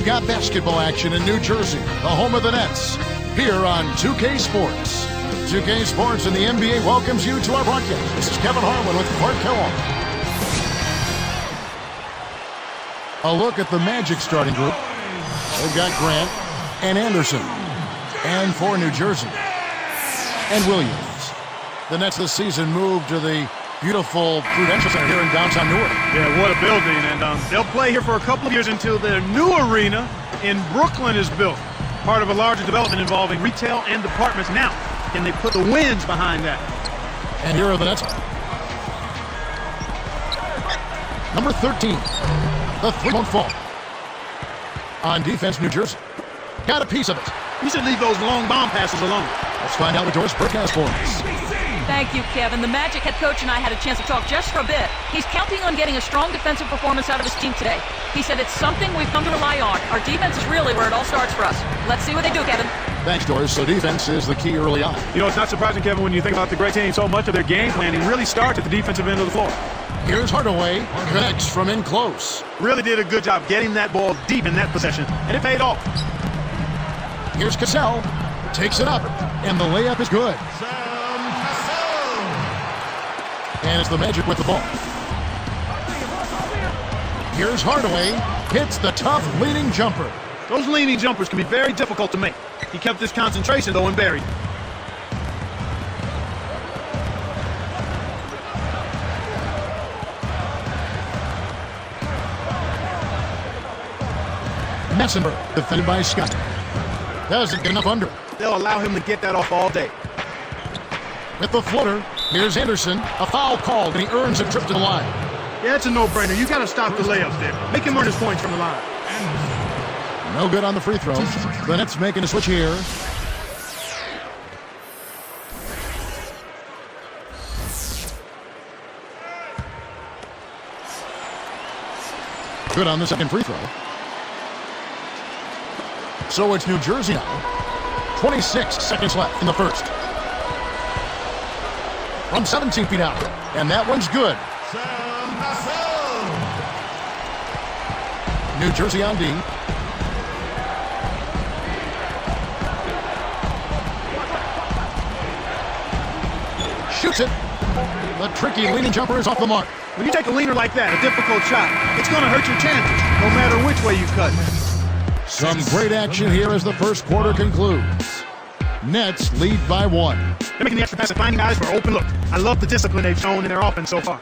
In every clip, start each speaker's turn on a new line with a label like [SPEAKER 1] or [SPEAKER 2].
[SPEAKER 1] got basketball action in New Jersey, the home of the Nets, here on 2K Sports. 2K Sports and the NBA welcomes you to our broadcast. This is Kevin Harlan with Clark Kellogg. A look at the Magic starting group. They've got Grant and Anderson. And for New Jersey, and Williams. The Nets this season moved to the beautiful Prudential Center here in downtown Newark.
[SPEAKER 2] Yeah, what a building. And they'll play here for a couple of years until their new arena in Brooklyn is built. Part of a larger development involving retail and departments. Now, can they put the wins behind that?
[SPEAKER 1] And here are the Nets. Number 13. The three won't fall. On defense, New Jersey. Got a piece of it.
[SPEAKER 2] You should leave those long bomb passes alone.
[SPEAKER 1] Let's find out what Doris Burke has for us.
[SPEAKER 3] Thank you, Kevin. The Magic head coach and I had a chance to talk just for a bit. He's counting on getting a strong defensive performance out of his team today. He said it's something we've come to rely on. Our defense is really where it all starts for us. Let's see what they do, Kevin.
[SPEAKER 1] Thanks, Doris. So defense is the key early on.
[SPEAKER 2] You know, it's not surprising, Kevin, when you think about the great team. So much of their game planning really starts at the defensive end of the floor.
[SPEAKER 1] Here's Hardaway. Connects from in close.
[SPEAKER 2] Really did a good job getting that ball deep in that possession, and it paid off.
[SPEAKER 1] Here's Cassell. Takes it up, and the layup is good. And it's the Magic with the ball. Here's Hardaway. Hits the tough leaning jumper.
[SPEAKER 2] Those leaning jumpers can be very difficult to make. He kept his concentration, though, and buried.
[SPEAKER 1] Messenberg, defended by Scott. Doesn't get enough under.
[SPEAKER 2] They'll allow him to get that off all day.
[SPEAKER 1] With the floater, here's Anderson. A foul called, and he earns a trip to the line.
[SPEAKER 2] Yeah, it's a no-brainer. You got to stop the layups there. Make him earn his points from the line.
[SPEAKER 1] No good on the free throw. The Nets making a switch here. Good on the second free throw. So it's New Jersey now. 26 seconds left in the first. From 17 feet out. And that one's good. New Jersey on D. Shoots it. The tricky leaning jumper is off the mark.
[SPEAKER 2] When you take a leaner like that, a difficult shot, it's going to hurt your chances, no matter which way you cut.
[SPEAKER 1] Some great action here as the first quarter concludes. Nets lead by 1.
[SPEAKER 2] They're making the extra pass and finding guys for open look. I love the discipline they've shown in their offense so far.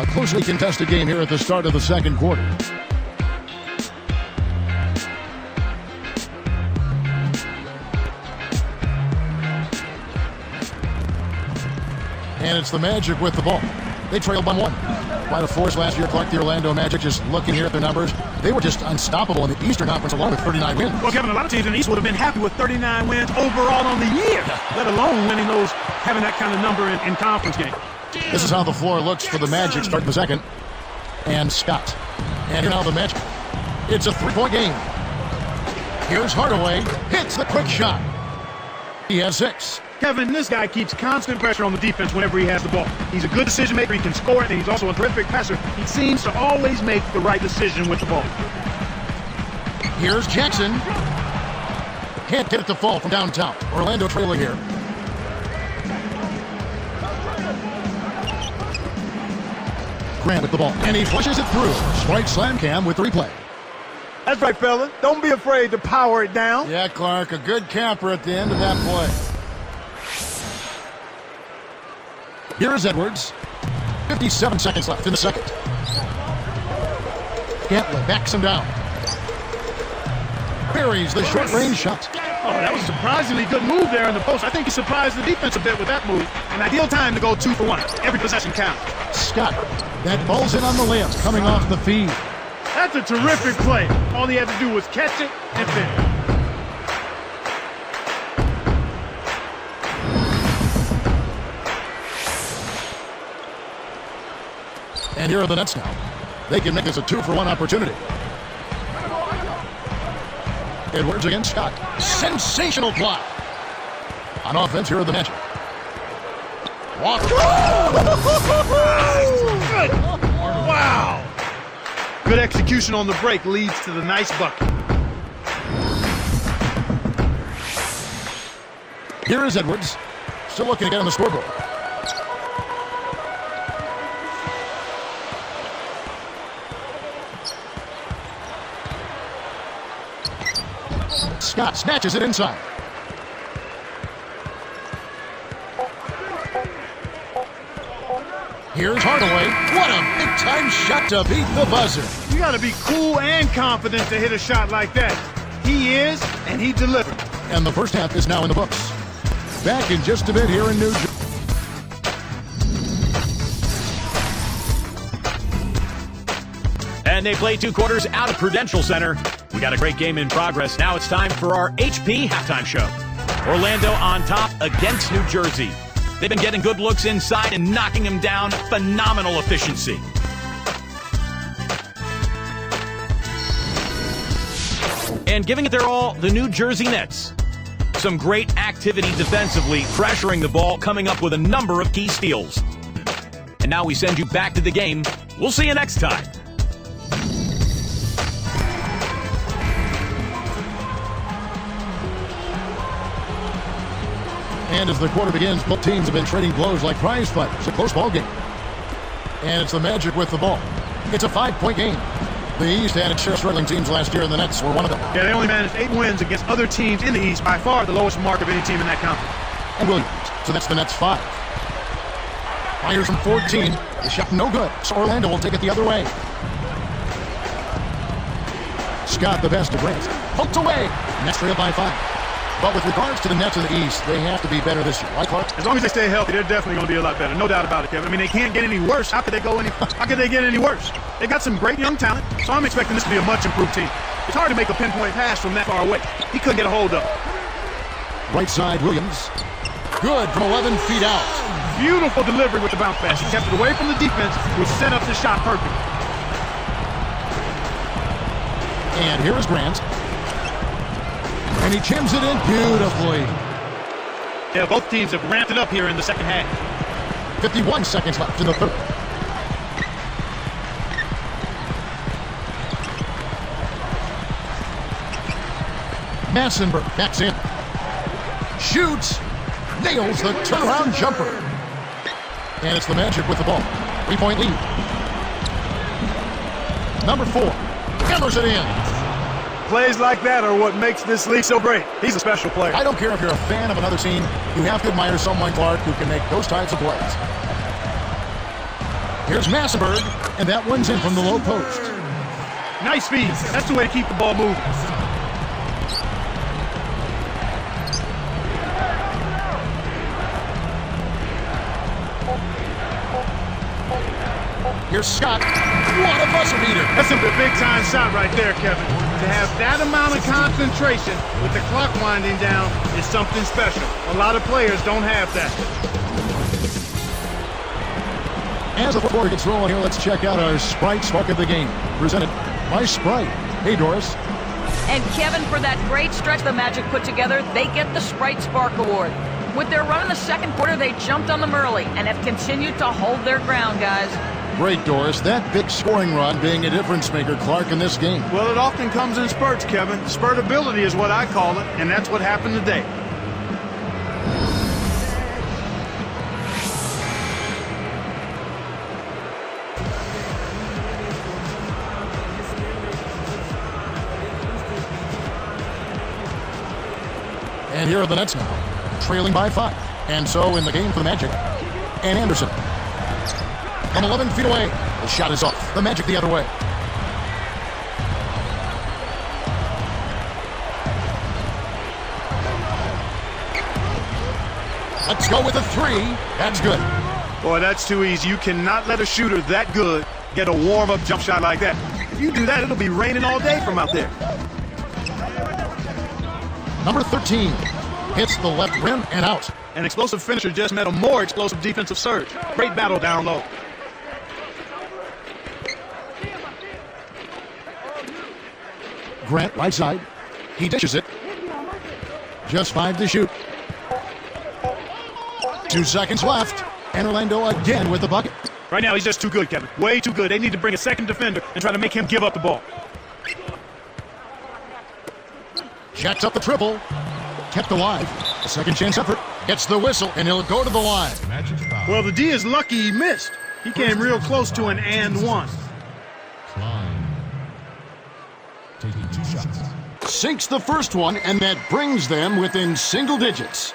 [SPEAKER 1] A closely contested game here at the start of the second quarter. And it's the Magic with the ball. They trailed by 1. Quite a force last year, Clark. The Orlando Magic, just looking here at their numbers, they were just unstoppable in the Eastern Conference alone with 39 wins.
[SPEAKER 2] Well, Kevin, a lot of teams in the East would have been happy with 39 wins overall on the year, let alone winning those, having that kind of number in conference games.
[SPEAKER 1] This is how the floor looks for the Magic starting the second. And Scott. And here now the Magic. It's a three-point game. Here's Hardaway. Hits the quick shot. He has 6.
[SPEAKER 2] Kevin, this guy keeps constant pressure on the defense whenever he has the ball. He's a good decision maker. He can score it, and he's also a terrific passer. He seems to always make the right decision with the ball.
[SPEAKER 1] Here's Jackson. Can't get it to fall from downtown. Orlando trailing here. Grant with the ball, and he flushes it through. Strike slam cam with the replay.
[SPEAKER 2] That's right, fella. Don't be afraid to power it down.
[SPEAKER 1] Yeah, Clark, a good camper at the end of that play. Here's Edwards. 57 seconds left in the second. Cantley backs him down. Buries the short-range shot.
[SPEAKER 2] Oh, that was a surprisingly good move there in the post. I think he surprised the defense a bit with that move. An ideal time to go 2 for 1. Every possession counts.
[SPEAKER 1] Scott, that ball's in on the layup coming off the feed.
[SPEAKER 2] That's a terrific play. All he had to do was catch it and finish.
[SPEAKER 1] And here are the Nets now. They can make this a 2-for-1 opportunity. Edwards against Scott. Sensational block. On offense, here are the Magic. Walker.
[SPEAKER 2] Good. Wow. Good execution on the break leads to the nice bucket.
[SPEAKER 1] Here is Edwards. Still looking to get on the scoreboard. Scott snatches it inside. Here's Hardaway. What a big-time shot to beat the buzzer.
[SPEAKER 2] You got to be cool and confident to hit a shot like that. He is, and he delivered.
[SPEAKER 1] And the first half is now in the books. Back in just a bit here in New Jersey.
[SPEAKER 4] And they play 2 quarters out of Prudential Center. We got a great game in progress. Now it's time for our HP halftime show. Orlando on top against New Jersey. They've been getting good looks inside and knocking them down. Phenomenal efficiency. And giving it their all, the New Jersey Nets. Some great activity defensively, pressuring the ball, coming up with a number of key steals. And now we send you back to the game. We'll see you next time.
[SPEAKER 1] And as the quarter begins, both teams have been trading blows like prize fighters. It's a close ball game. And it's the Magic with the ball. It's a 5-point game. The East had its share of struggling teams last year, and the Nets were one of them.
[SPEAKER 2] Yeah, they only managed 8 wins against other teams in the East, by far the lowest mark of any team in that conference.
[SPEAKER 1] And Williams. So that's the Nets 5. Fires from 14. The shot no good. So Orlando will take it the other way. Scott, the best of Grant. Poked away. Nets trail by 5. But with regards to the Nets in the East, they have to be better this year, right, Clark?
[SPEAKER 2] As long as they stay healthy, they're definitely going to be a lot better. No doubt about it, Kevin. I mean, they can't get any worse. How could they get any worse? They got some great young talent, so I'm expecting this to be a much improved team. It's hard to make a pinpoint pass from that far away. He couldn't get a hold of it.
[SPEAKER 1] Right side, Williams. Good from 11 feet out.
[SPEAKER 2] Beautiful delivery with the bounce pass. He kept it away from the defense, which set up the shot perfect.
[SPEAKER 1] And here is Grant. And he chims it in beautifully.
[SPEAKER 2] Yeah, both teams have ramped it up here in the second half.
[SPEAKER 1] 51 seconds left in the third. Massenberg backs in. Shoots. Nails the turnaround jumper. And it's the Magic with the ball. 3-point lead. Number 4. Hammers it in.
[SPEAKER 2] Plays like that are what makes this league so great. He's a special player.
[SPEAKER 1] I don't care if you're a fan of another team. You have to admire someone, Clark, who can make those types of plays. Here's Massenberg, and that one's in from the low post.
[SPEAKER 2] Nice feed. That's the way to keep the ball moving.
[SPEAKER 1] Here's Scott. What a buzzer beater.
[SPEAKER 2] That's a big-time shot right there, Kevin. To have that amount of concentration with the clock winding down is something special. A lot of players don't have that.
[SPEAKER 1] As the floor gets rolling here, let's check out our Sprite Spark of the Game, presented by Sprite. Hey, Doris.
[SPEAKER 3] And Kevin, for that great stretch the Magic put together, they get the Sprite Spark Award. With their run in the second quarter, they jumped on them early and have continued to hold their ground, guys.
[SPEAKER 1] Great, Doris. That big scoring run being a difference maker, Clark, in this game.
[SPEAKER 2] Well, it often comes in spurts, Kevin. Spurtability is what I call it, and that's what happened today.
[SPEAKER 1] And here are the Nets now, trailing by 5. And so in the game for the Magic, and Anderson. From 11 feet away, the shot is off. The Magic the other way. Let's go with a 3. That's good.
[SPEAKER 2] Boy, that's too easy. You cannot let a shooter that good get a warm-up jump shot like that. If you do that, it'll be raining all day from out there.
[SPEAKER 1] Number 13 hits the left rim and out.
[SPEAKER 2] An explosive finisher just met a more explosive defensive surge. Great battle down low.
[SPEAKER 1] Grant, right side. He dishes it. Just 5 to shoot. 2 seconds left. And Orlando again with the bucket.
[SPEAKER 2] Right now, he's just too good, Kevin. Way too good. They need to bring a second defender and try to make him give up the ball.
[SPEAKER 1] Jacks up the triple. Kept alive. A second chance effort. Gets the whistle, and he'll go to the line.
[SPEAKER 2] Well, the D is lucky he missed. He came real close to an and one.
[SPEAKER 1] Taking 2 shots. Sinks the first one, and that brings them within single digits.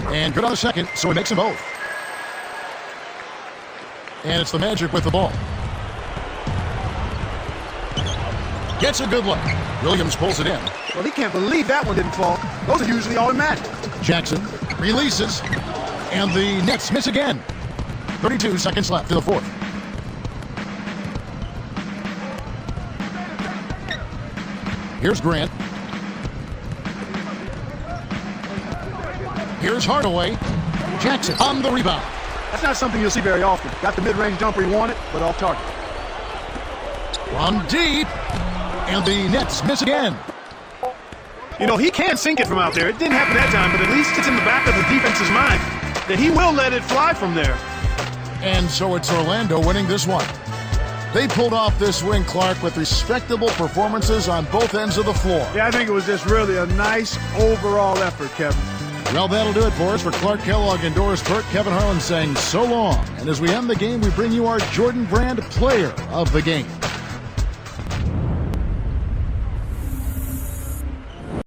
[SPEAKER 1] And good on the second, so he makes them both. And it's the Magic with the ball. Gets a good look. Williams pulls it in.
[SPEAKER 2] Well, he can't believe that one didn't fall. Those are usually automatic.
[SPEAKER 1] Jackson releases, and the Nets miss again. 32 seconds left to the fourth. Here's Grant. Here's Hardaway. Jackson on the rebound.
[SPEAKER 2] That's not something you'll see very often. Got the mid-range jumper he wanted, but off target.
[SPEAKER 1] From deep, and the Nets miss again.
[SPEAKER 2] You know, he can sink it from out there. It didn't happen that time, but at least it's in the back of the defense's mind that he will let it fly from there.
[SPEAKER 1] And so it's Orlando winning this one. They pulled off this win, Clark, with respectable performances on both ends of the floor.
[SPEAKER 2] Yeah, I think it was just really a nice overall effort, Kevin.
[SPEAKER 1] Well, that'll do it for us. For Clark Kellogg and Doris Burke, Kevin Harlan saying so long. And as we end the game, we bring you our Jordan Brand Player of the Game.